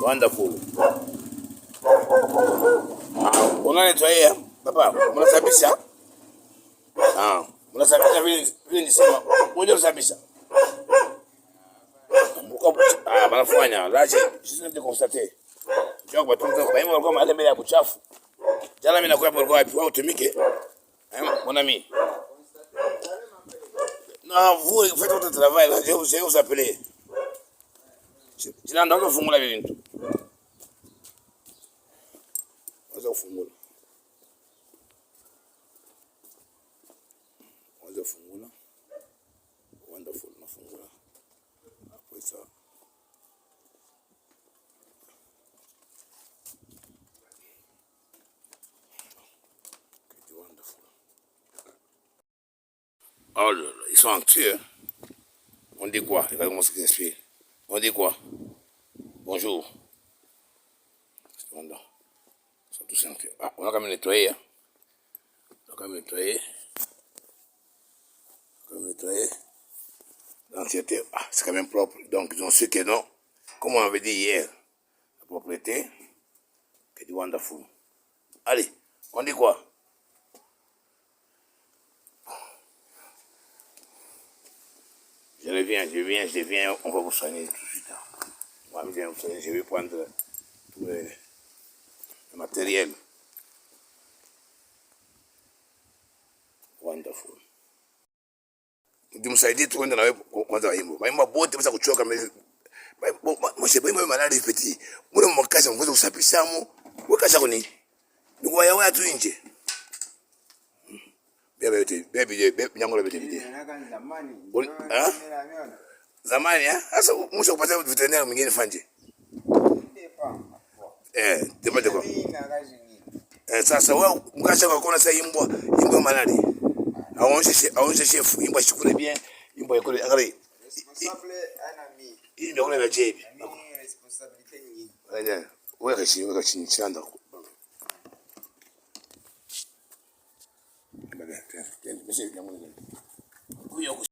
Wonderful. Unanitoa baba, mnasabisha? Mnasabisha vile nisema. Ngoja unasabisha. Banafanya. Laje, sisi ndio constate. Ndio kwa tunza kwa hiyo walikuwa mahali mbele ya kuchafu. Jana mimi nakuwa hapo wapi? Wao utumike. Mon ami. Non, vous faites votre travail là, je vais vous appeler. Jina ndo fungula vitu. Waza kufungula. Wonderful nafungula. Hapo isa. Wonderful. Oh là là, ils sont anxieux. On dit quoi? Regardez comment ça s'exprime. On dit quoi? Bonjour. Ils sont tous anxieux. On a quand même nettoyé. L'anxiété, c'est quand même propre. Donc, ils ont su que non. Comme on avait dit hier, la propriété, c'est du wonderful. Allez, on dit quoi? Je reviens, on va vous soigner tout de suite. Moi, je vais prendre tout le matériel. Wonderful. Ndimsaidie tu kwenda na wewe kwanza waimbo. Waimbo bote basa kuchoka mimi. Moshe baimbo malali petit. Mule mwakaza mvuzo kusafisha mu. Wakaza kuni. Ndugu ya watu nje. Bebe nyango la bebe. Zamani sasa mwisho kupata veterinary mwingine fanje. Depende kwa. Sasa wewe mkasha kwa kona sasa imbwa malali. Aonje chef, imbwa shikule bien, imbwa yakule angalia. Hii ndio kuna jebi. Responsabilité nyingi. Weka chini chanda. Ndio,